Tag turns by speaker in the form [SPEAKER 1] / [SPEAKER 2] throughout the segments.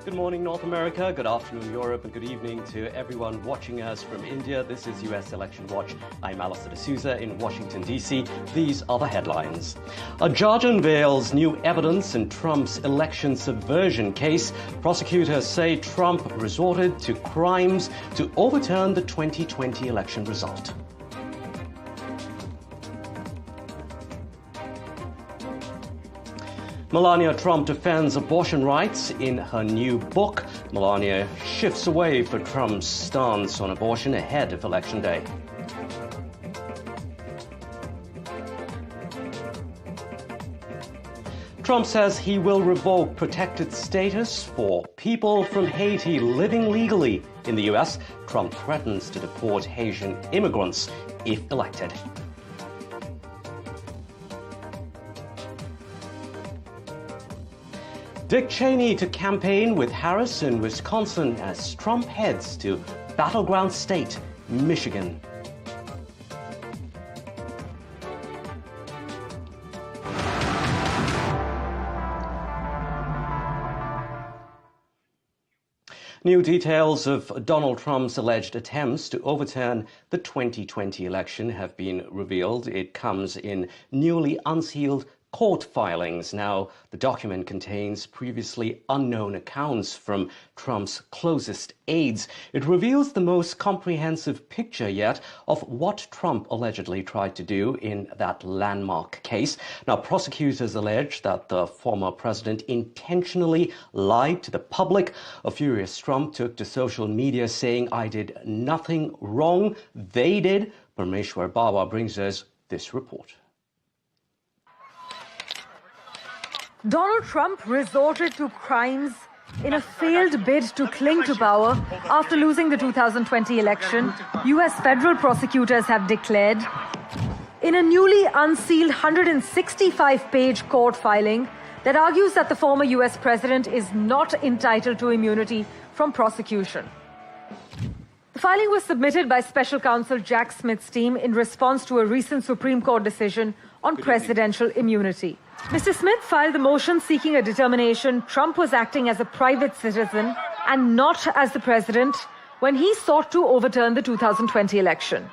[SPEAKER 1] Good morning, North America. Good afternoon, Europe, and good evening to everyone watching us from India. This is US Election Watch. I'm Allister D'Souza in Washington, D.C. These are the headlines. A judge unveils new evidence in Trump's election subversion case. Prosecutors say Trump resorted to crimes to overturn the 2020 election result. Melania Trump defends abortion rights in her new book. Melania shifts away from Trump's stance on abortion ahead of Election Day. Trump says he will revoke protected status for people from Haiti living legally in the U.S. Trump threatens to deport Haitian immigrants if elected. Dick Cheney to campaign with Harris in Wisconsin as Trump heads to battleground state, Michigan. New details of Donald Trump's alleged attempts to overturn the 2020 election have been revealed. It comes in newly unsealed court filings. Now, the document contains previously unknown accounts from Trump's closest aides. It reveals the most comprehensive picture yet of what Trump allegedly tried to do in that landmark case. Now, prosecutors allege that the former president intentionally lied to the public. A furious Trump took to social media saying, "I did nothing wrong. They did." Parmeshwar Bawa brings us this report.
[SPEAKER 2] Donald Trump resorted to crimes in a failed bid to cling to power after losing the 2020 election, U.S. federal prosecutors have declared. In a newly unsealed 165-page court filing that argues that the former U.S. president is not entitled to immunity from prosecution. The filing was submitted by Special Counsel Jack Smith's team in response to a recent Supreme Court decision on presidential immunity. Mr. Smith filed the motion seeking a determination Trump was acting as a private citizen and not as the president when he sought to overturn the 2020 election.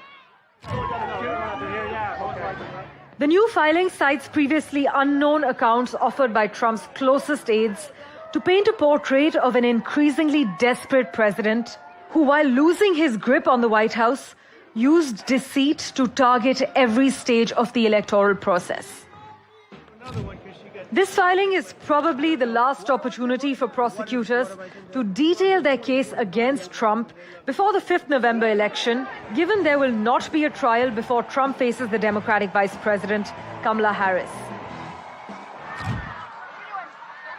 [SPEAKER 2] The new filing cites previously unknown accounts offered by Trump's closest aides to paint a portrait of an increasingly desperate president who, while losing his grip on the White House, used deceit to target every stage of the electoral process. This filing is probably the last opportunity for prosecutors to detail their case against Trump before the 5th November election, given there will not be a trial before Trump faces the Democratic Vice President, Kamala Harris.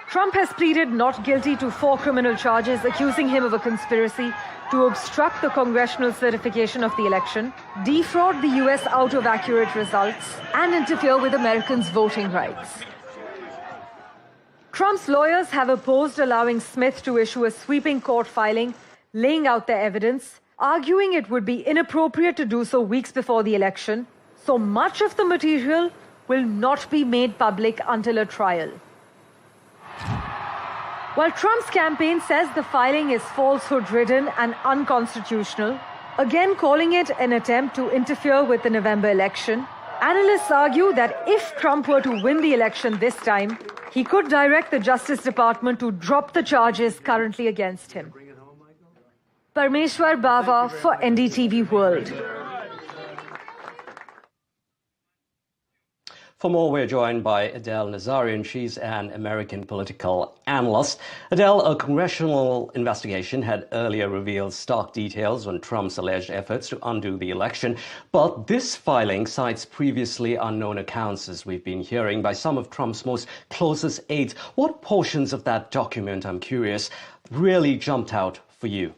[SPEAKER 2] Trump has pleaded not guilty to 4 criminal charges accusing him of a conspiracy to obstruct the congressional certification of the election, defraud the U.S. out of accurate results, and interfere with Americans' voting rights. Trump's lawyers have opposed allowing Smith to issue a sweeping court filing laying out their evidence, arguing it would be inappropriate to do so weeks before the election, so much of the material will not be made public until a trial. While Trump's campaign says the filing is falsehood-ridden and unconstitutional, again calling it an attempt to interfere with the November election, analysts argue that if Trump were to win the election this time, he could direct the Justice Department to drop the charges currently against him. Parmeshwar Bawa for NDTV World.
[SPEAKER 1] For more, we're joined by Adele Nazarian. She's an American political analyst. Adele, a congressional investigation had earlier revealed stark details on Trump's alleged efforts to undo the election. But this filing cites previously unknown accounts, as we've been hearing, by some of Trump's most closest aides. What portions of that document, I'm curious, really jumped out for you?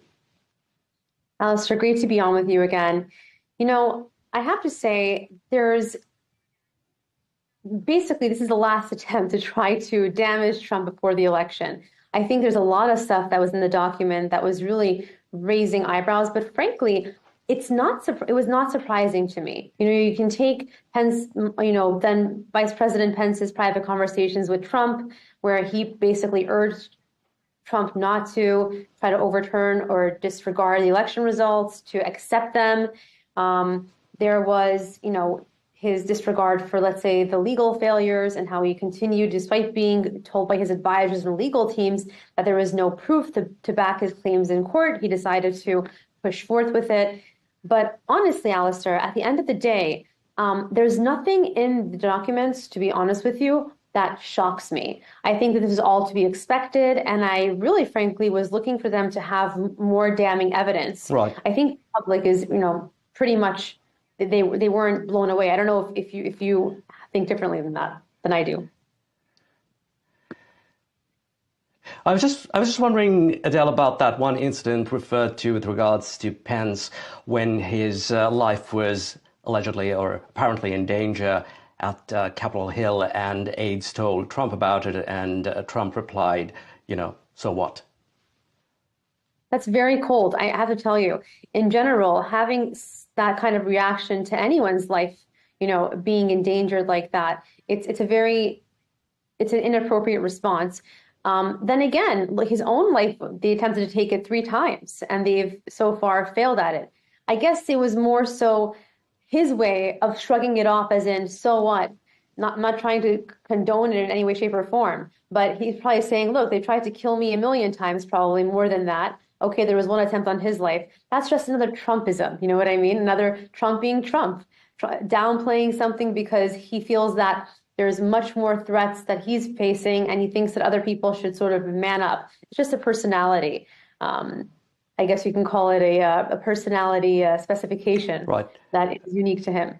[SPEAKER 3] Allister, great to be on with you again. You know, I have to say basically, this is the last attempt to try to damage Trump before the election. I think there's a lot of stuff that was in the document that was really raising eyebrows, but frankly, it was not surprising to me. You know, you can take Pence, then Vice President Pence's private conversations with Trump, where he basically urged Trump not to try to overturn or disregard the election results, to accept them. There was, his disregard for, let's say, the legal failures and how he continued, despite being told by his advisors and legal teams that there was no proof to back his claims in court. He decided to push forth with it. But honestly, Allister, at the end of the day, there's nothing in the documents, to be honest with you, that shocks me. I think that this is all to be expected, and I really, frankly, was looking for them to have more damning evidence.
[SPEAKER 1] Right.
[SPEAKER 3] I think the public is, pretty much, they weren't blown away. I don't know if you think differently than I do.
[SPEAKER 1] I was just wondering, Adele, about that one incident referred to with regards to Pence when his life was allegedly or apparently in danger at Capitol Hill, and aides told Trump about it, and Trump replied, so what?
[SPEAKER 3] That's very cold. I have to tell you, in general, having that kind of reaction to anyone's life, being endangered like that, it's an inappropriate response. Then again, his own life, they attempted to take it 3 times, and they've so far failed at it. I guess it was more so his way of shrugging it off, as in, so what? Not trying to condone it in any way, shape, or form. But he's probably saying, look, they tried to kill me 1,000,000 times, probably more than that. Okay, there was one attempt on his life. That's just another Trumpism. You know what I mean? Another Trump being Trump, downplaying something because he feels that there's much more threats that he's facing, and he thinks that other people should sort of man up. It's just a personality. I guess you can call it a personality specification, right, that is unique to him.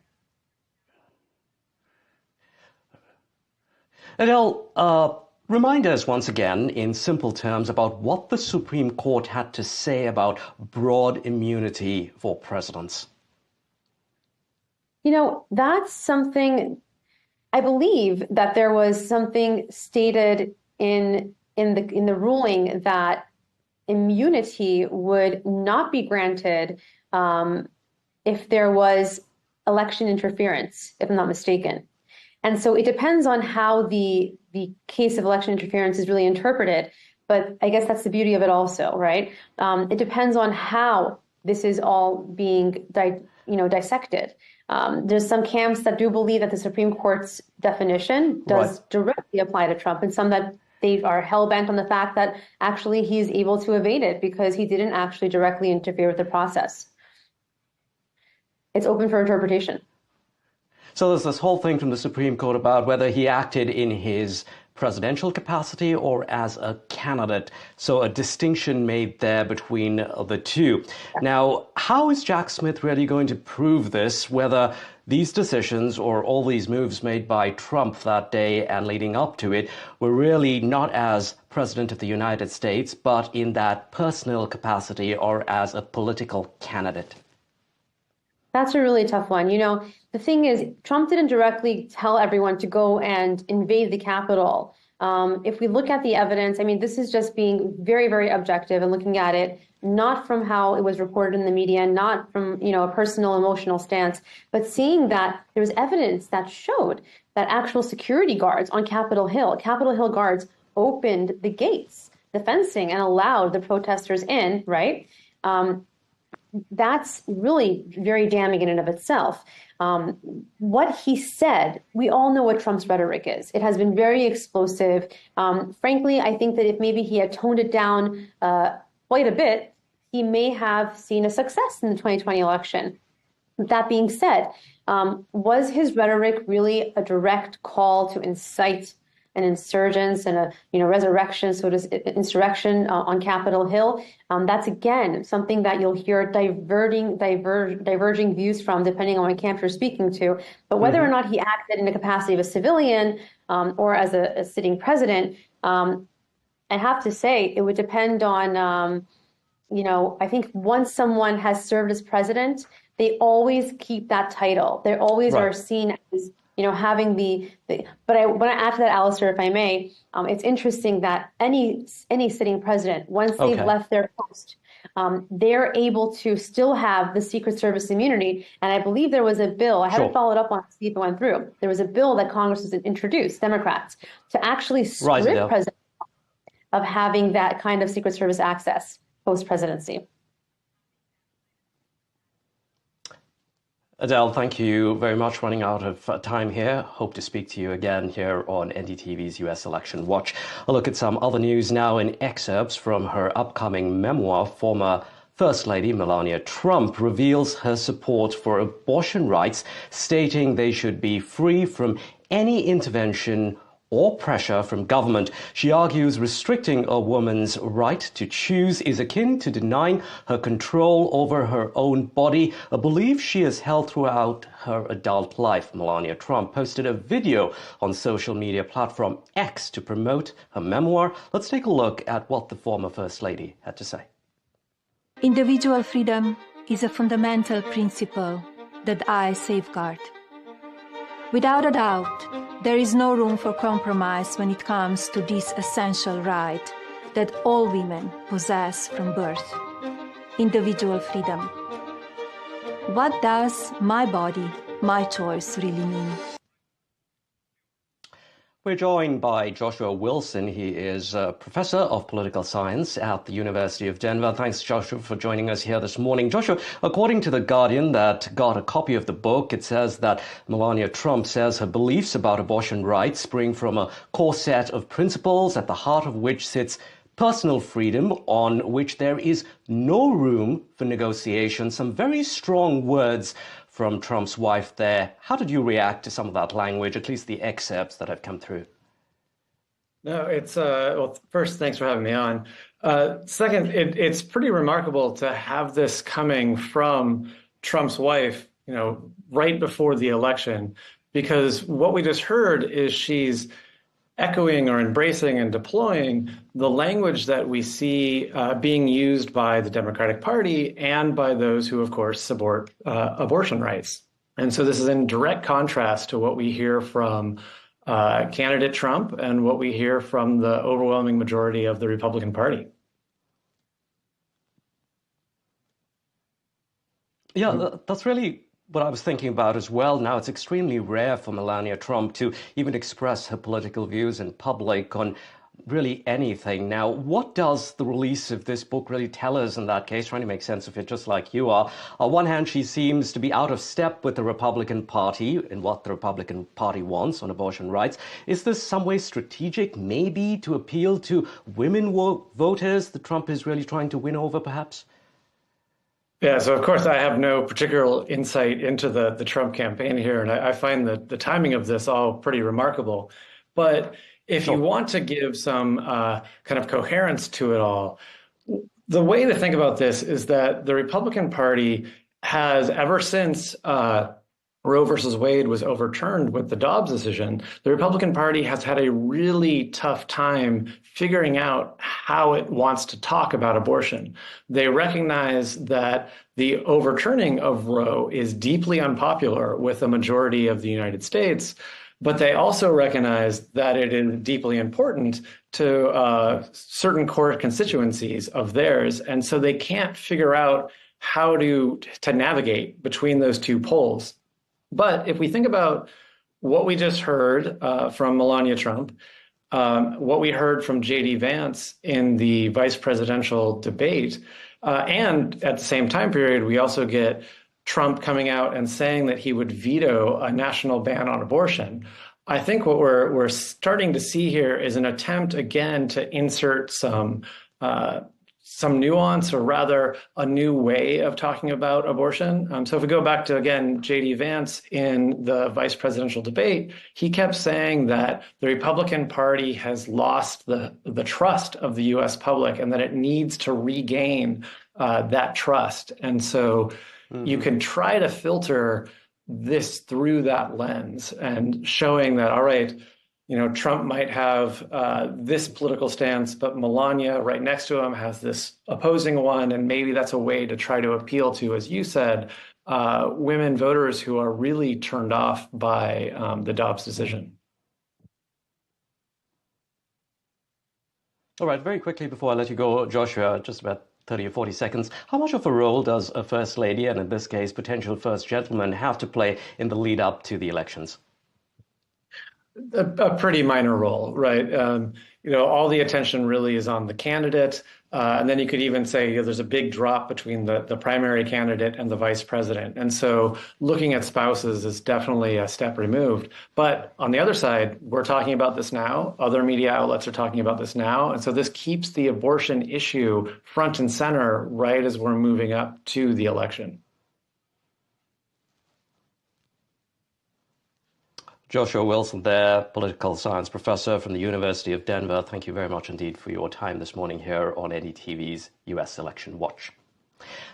[SPEAKER 1] Adele, remind us once again in simple terms about what the Supreme Court had to say about broad immunity for presidents.
[SPEAKER 3] That's something, I believe that there was something stated in the ruling that immunity would not be granted if there was election interference, if I'm not mistaken. And so it depends on how the case of election interference is really interpreted. But I guess that's the beauty of it also, right? It depends on how this is all being dissected. There's some camps that do believe that the Supreme Court's definition does directly apply to Trump, and some that they are hell-bent on the fact that actually he's able to evade it because he didn't actually directly interfere with the process. It's open for interpretation.
[SPEAKER 1] So there's this whole thing from the Supreme Court about whether he acted in his presidential capacity or as a candidate. So a distinction made there between the two. Now, how is Jack Smith really going to prove this, whether these decisions or all these moves made by Trump that day and leading up to it were really not as President of the United States, but in that personal capacity or as a political candidate?
[SPEAKER 3] That's a really tough one. The thing is, Trump didn't directly tell everyone to go and invade the Capitol. If we look at the evidence, this is just being very, very objective and looking at it, not from how it was reported in the media, not from, a personal, emotional stance, but seeing that there was evidence that showed that actual security guards on Capitol Hill guards opened the gates, the fencing, and allowed the protesters in, right? That's really very damning in and of itself. What he said, we all know what Trump's rhetoric is. It has been very explosive. Frankly, I think that if maybe he had toned it down quite a bit, he may have seen a success in the 2020 election. That being said, was his rhetoric really a direct call to incite an insurgence and a resurrection, insurrection on Capitol Hill? That's again something that you'll hear diverging views from, depending on what camp you're speaking to. But whether or not he acted in the capacity of a civilian or as a sitting president, I have to say it would depend on. I think once someone has served as president, they always keep that title. They always are seen as having but I want to add to that, Allister, if I may. It's interesting that any sitting president, once they've left their post, they're able to still have the Secret Service immunity. And I believe there was a bill, I haven't followed up on to see if it went through. There was a bill that Congress has introduced, Democrats, to actually strip President of having that kind of Secret Service access post-presidency.
[SPEAKER 1] Adele, thank you very much. Running out of time here. Hope to speak to you again here on NDTV's US Election Watch. A look at some other news now in excerpts from her upcoming memoir. Former First Lady Melania Trump reveals her support for abortion rights, stating they should be free from any intervention or pressure from government. She argues restricting a woman's right to choose is akin to denying her control over her own body, a belief she has held throughout her adult life. Melania Trump posted a video on social media platform X to promote her memoir. Let's take a look at what the former First Lady had to say.
[SPEAKER 4] Individual freedom is a fundamental principle that I safeguard. Without a doubt, there is no room for compromise when it comes to this essential right that all women possess from birth: individual freedom. What does my body, my choice really mean?
[SPEAKER 1] We're joined by Joshua Wilson. He is a professor of political science at the University of Denver. Thanks, Joshua, for joining us here this morning. Joshua, according to The Guardian that got a copy of the book, it says that Melania Trump says her beliefs about abortion rights spring from a core set of principles at the heart of which sits personal freedom, on which there is no room for negotiation. Some very strong words from Trump's wife there. How did you react to some of that language, at least the excerpts that have come through?
[SPEAKER 5] No, it's well, first, thanks for having me on. Second, it's pretty remarkable to have this coming from Trump's wife, right before the election, because what we just heard is she's echoing or embracing and deploying the language that we see being used by the Democratic Party and by those who, of course, support abortion rights. And so this is in direct contrast to what we hear from candidate Trump and what we hear from the overwhelming majority of the Republican Party.
[SPEAKER 1] Yeah, that's really what I was thinking about as well. Now, it's extremely rare for Melania Trump to even express her political views in public on really anything. Now, what does the release of this book really tell us in that case? Trying to make sense of it just like you are. On one hand, she seems to be out of step with the Republican Party in what the Republican Party wants on abortion rights. Is this some way strategic, maybe to appeal to women voters that Trump is really trying to win over, perhaps?
[SPEAKER 5] Yeah, so of course I have no particular insight into the Trump campaign here, and I find the timing of this all pretty remarkable. But if you want to give some kind of coherence to it all, the way to think about this is that the Republican Party has, ever since Roe versus Wade was overturned with the Dobbs decision, the Republican Party has had a really tough time figuring out how it wants to talk about abortion. They recognize that the overturning of Roe is deeply unpopular with the majority of the United States, but they also recognize that it is deeply important to certain core constituencies of theirs, and so they can't figure out how to navigate between those two poles. But if we think about what we just heard from Melania Trump, what we heard from J.D. Vance in the vice presidential debate, and at the same time period, we also get Trump coming out and saying that he would veto a national ban on abortion. I think what we're starting to see here is an attempt again to insert some nuance, or rather a new way of talking about abortion. So if we go back to, again, J.D. Vance in the vice presidential debate, he kept saying that the Republican Party has lost the trust of the U.S. public and that it needs to regain that trust. And so you can try to filter this through that lens and showing that, all right, Trump might have this political stance, but Melania right next to him has this opposing one. And maybe that's a way to try to appeal to, as you said, women voters who are really turned off by the Dobbs decision.
[SPEAKER 1] All right, very quickly before I let you go, Joshua, just about 30 or 40 seconds. How much of a role does a first lady, and in this case, potential first gentleman, have to play in the lead up to the elections?
[SPEAKER 5] A pretty minor role, right? all the attention really is on the candidate. And then you could even say there's a big drop between the primary candidate and the vice president. And so looking at spouses is definitely a step removed. But on the other side, we're talking about this now. Other media outlets are talking about this now. And so this keeps the abortion issue front and center right as we're moving up to the election.
[SPEAKER 1] Joshua Wilson there, political science professor from the University of Denver. Thank you very much indeed for your time this morning here on NDTV's US Election Watch.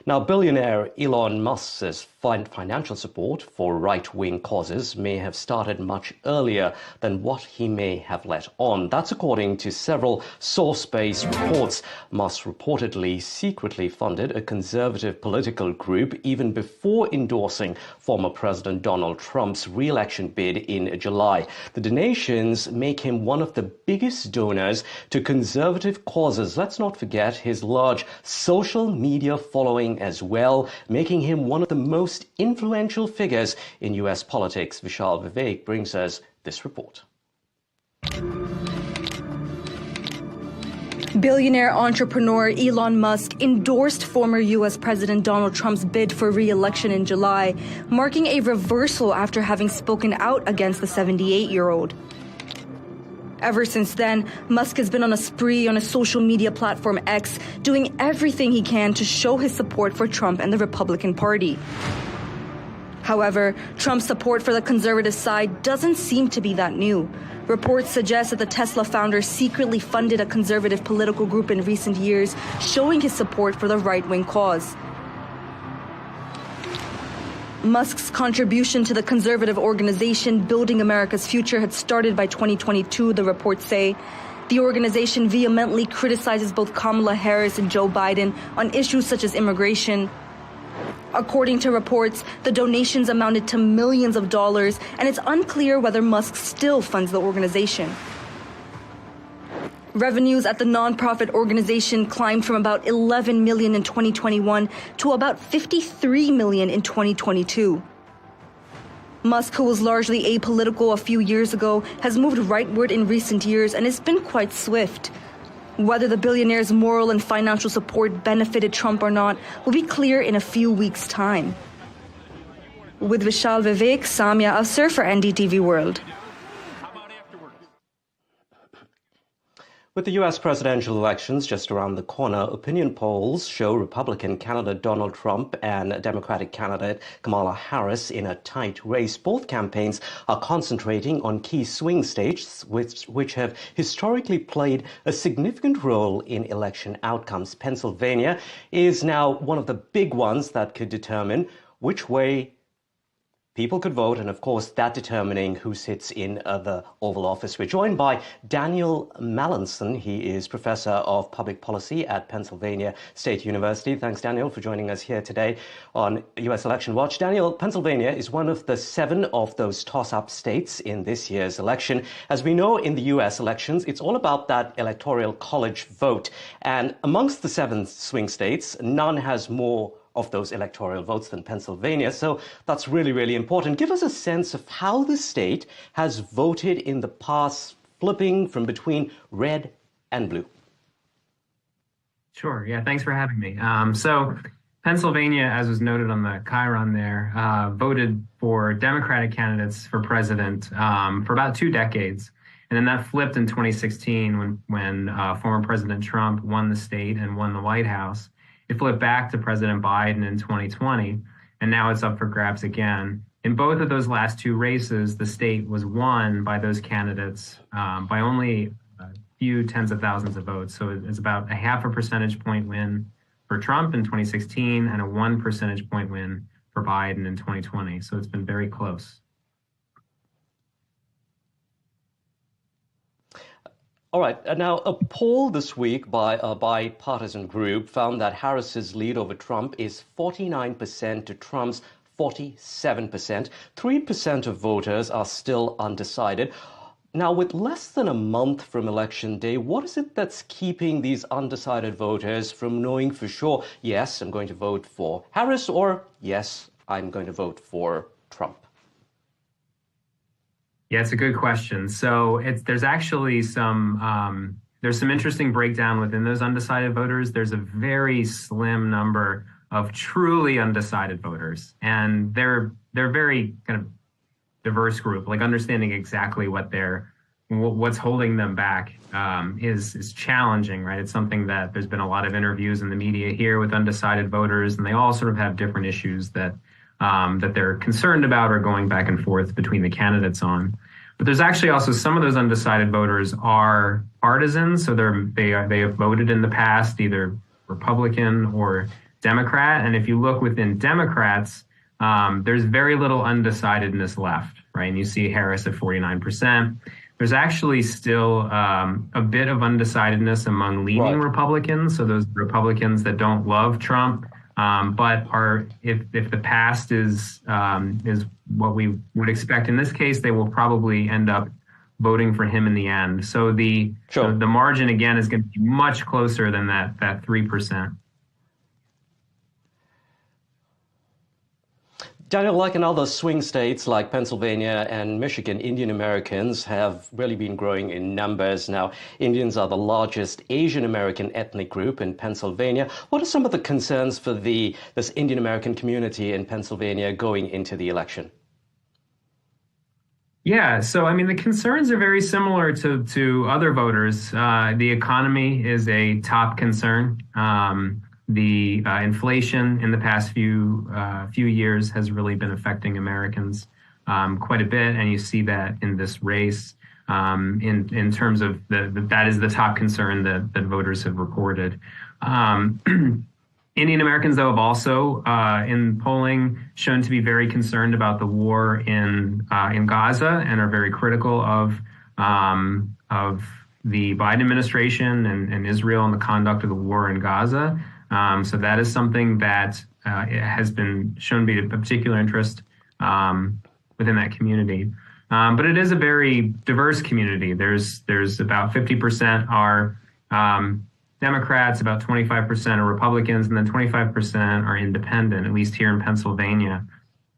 [SPEAKER 1] Now, billionaire Elon Musk's financial support for right-wing causes may have started much earlier than what he may have let on. That's according to several source-based reports. Musk reportedly secretly funded a conservative political group even before endorsing former President Donald Trump's re-election bid in July. The donations make him one of the biggest donors to conservative causes. Let's not forget his large social media following as well, making him one of the most influential figures in US politics. Vishal Vivek brings us this report.
[SPEAKER 6] Billionaire entrepreneur Elon Musk endorsed former U.S. President Donald Trump's bid for re-election in July, marking a reversal after having spoken out against the 78-year-old. Ever since then, Musk has been on a spree on his social media platform X, doing everything he can to show his support for Trump and the Republican Party. However, Trump's support for the conservative side doesn't seem to be that new. Reports suggest that the Tesla founder secretly funded a conservative political group in recent years, showing his support for the right-wing cause. Musk's contribution to the conservative organization Building America's Future had started by 2022, the reports say. The organization vehemently criticizes both Kamala Harris and Joe Biden on issues such as immigration. According to reports, the donations amounted to millions of dollars, and it's unclear whether Musk still funds the organization. Revenues at the nonprofit organization climbed from about $11 million in 2021 to about $53 million in 2022. Musk, who was largely apolitical a few years ago, has moved rightward in recent years and has been quite swift. Whether the billionaire's moral and financial support benefited Trump or not will be clear in a few weeks' time. With Vishal Vivek, Samia Afsar for NDTV World.
[SPEAKER 1] With the U.S. presidential elections just around the corner, opinion polls show Republican candidate Donald Trump and Democratic candidate Kamala Harris in a tight race. Both campaigns are concentrating on key swing states, which have historically played a significant role in election outcomes. Pennsylvania is now one of the big ones that could determine which way people could vote, and of course, that determining who sits in the Oval Office. We're joined by Daniel Mallinson. He is Professor of Public Policy at Pennsylvania State University. Thanks, Daniel, for joining us here today on U.S. Election Watch. Daniel, Pennsylvania is one of the 7 of those toss-up states in this year's election. As we know, in the U.S. elections, it's all about that electoral college vote. And amongst the 7 swing states, none has more of those electoral votes than Pennsylvania. So that's really, really important. Give us a sense of how the state has voted in the past, flipping from between red and blue.
[SPEAKER 7] Sure. Yeah, thanks for having me. So Pennsylvania, as was noted on the chyron there, voted for Democratic candidates for president for about 2 decades. And then that flipped in 2016 when former President Trump won the state and won the White House. It flipped back to President Biden in 2020, and now it's up for grabs again. In both of those last 2 races, the state was won by those candidates by only a few tens of thousands of votes. So it's about a 0.5 percentage point win for Trump in 2016 and a 1 percentage point win for Biden in 2020. So it's been very close.
[SPEAKER 1] All right. Now, a poll this week by a bipartisan group found that Harris's lead over Trump is 49% to Trump's 47%. 3% of voters are still undecided. Now, with less than a month from Election Day, what is it that's keeping these undecided voters from knowing for sure, yes, I'm going to vote for Harris, or yes, I'm going to vote for Trump?
[SPEAKER 7] Yeah, it's a good question. So there's actually some there's some interesting breakdown within those undecided voters. There's a very slim number of truly undecided voters, and they're very kind of diverse group. Like understanding exactly what's holding them back is challenging, right? It's something that there's been a lot of interviews in the media here with undecided voters, and they all sort of have different issues that they're concerned about or going back and forth between the candidates on. But there's actually also some of those undecided voters are partisans, so they have voted in the past either Republican or Democrat. And if you look within Democrats, there's very little undecidedness left, right? And you see Harris at 49%. There's actually still a bit of undecidedness among leaning Republicans, so those Republicans that don't love Trump, but are if the past is what we would expect in this case, they will probably end up voting for him in the end. So the margin again is going to be much closer than that 3%.
[SPEAKER 1] Daniel, like in other swing states like Pennsylvania and Michigan, Indian Americans have really been growing in numbers. Now, Indians are the largest Asian American ethnic group in Pennsylvania. What are some of the concerns for this Indian American community in Pennsylvania going into the election?
[SPEAKER 7] Yeah, so I mean, the concerns are very similar to other voters. The economy is a top concern. The inflation in the past few years has really been affecting Americans quite a bit, and you see that in this race in terms of that is the top concern that voters have reported. Indian Americans, though, have also in polling shown to be very concerned about the war in Gaza and are very critical of the Biden administration and Israel and the conduct of the war in Gaza. So that is something that has been shown to be of particular interest within that community. But it is a very diverse community. There's about 50% are Democrats, about 25% are Republicans, and then 25% are independent, at least here in Pennsylvania.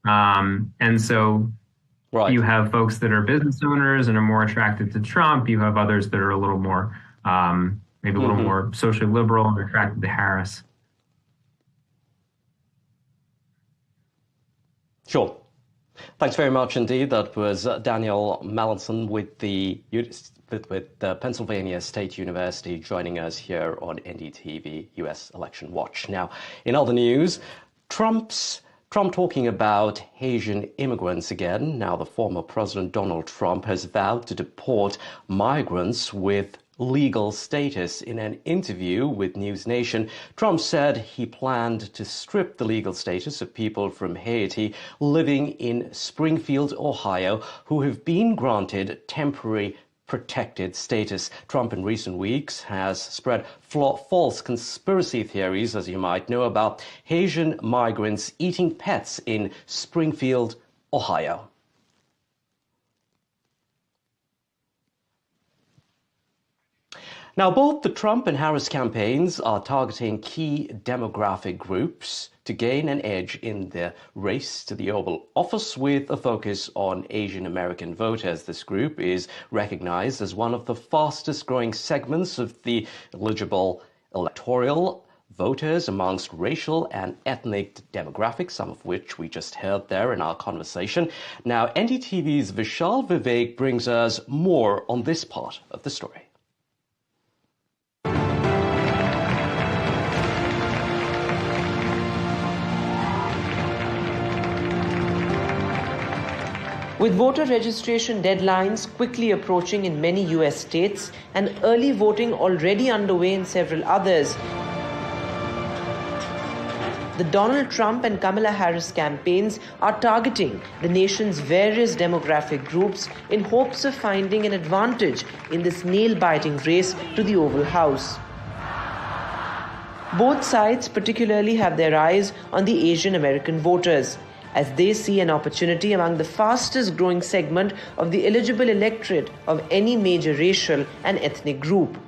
[SPEAKER 7] And so you have folks that are business owners and are more attracted to Trump. You have others that are a little more maybe a little more socially liberal and attracted to Harris.
[SPEAKER 1] Sure. Thanks very much indeed. That was Daniel Mallinson with the Pennsylvania State University joining us here on NDTV US Election Watch. Now, in other news, Trump talking about Asian immigrants again. Now, the former President Donald Trump has vowed to deport migrants with legal status. In an interview with News Nation, Trump said he planned to strip the legal status of people from Haiti living in Springfield, Ohio, who have been granted temporary protected status. Trump in recent weeks has spread false conspiracy theories, as you might know, about Haitian migrants eating pets in Springfield, Ohio. Now, both the Trump and Harris campaigns are targeting key demographic groups to gain an edge in the race to the Oval Office, with a focus on Asian American voters. This group is recognized as one of the fastest growing segments of the eligible electoral voters amongst racial and ethnic demographics, some of which we just heard there in our conversation. Now, NDTV's Vishal Vivek brings us more on this part of the story.
[SPEAKER 8] With voter registration deadlines quickly approaching in many U.S. states and early voting already underway in several others, the Donald Trump and Kamala Harris campaigns are targeting the nation's various demographic groups in hopes of finding an advantage in this nail-biting race to the Oval House. Both sides particularly have their eyes on the Asian American voters, as they see an opportunity among the fastest growing segment of the eligible electorate of any major racial and ethnic group.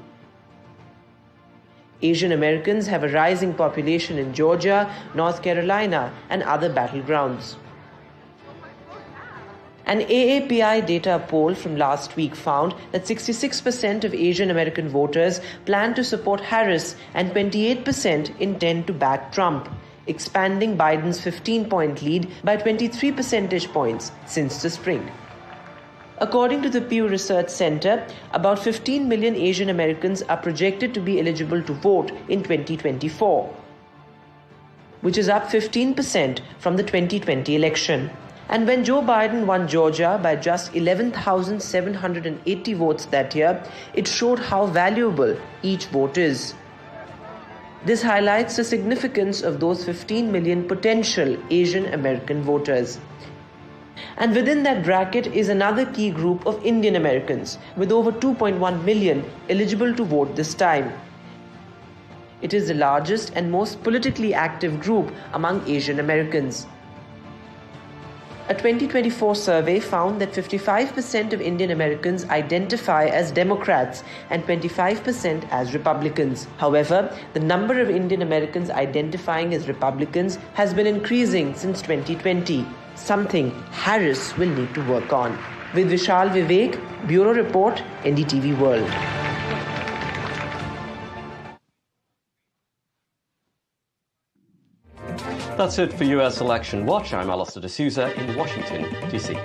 [SPEAKER 8] Asian Americans have a rising population in Georgia, North Carolina, and other battlegrounds. An AAPI data poll from last week found that 66% of Asian American voters plan to support Harris and 28% intend to back Trump, expanding Biden's 15-point lead by 23 percentage points since the spring. According to the Pew Research Center, about 15 million Asian Americans are projected to be eligible to vote in 2024, which is up 15% from the 2020 election. And when Joe Biden won Georgia by just 11,780 votes that year, it showed how valuable each vote is. This highlights the significance of those 15 million potential Asian American voters. And within that bracket is another key group of Indian Americans, with over 2.1 million eligible to vote this time. It is the largest and most politically active group among Asian Americans. A 2024 survey found that 55% of Indian Americans identify as Democrats and 25% as Republicans. However, the number of Indian Americans identifying as Republicans has been increasing since 2020, something Harris will need to work on. With Vishal Vivek, Bureau Report, NDTV World.
[SPEAKER 1] That's it for US Election Watch. I'm Allister in Washington, D.C.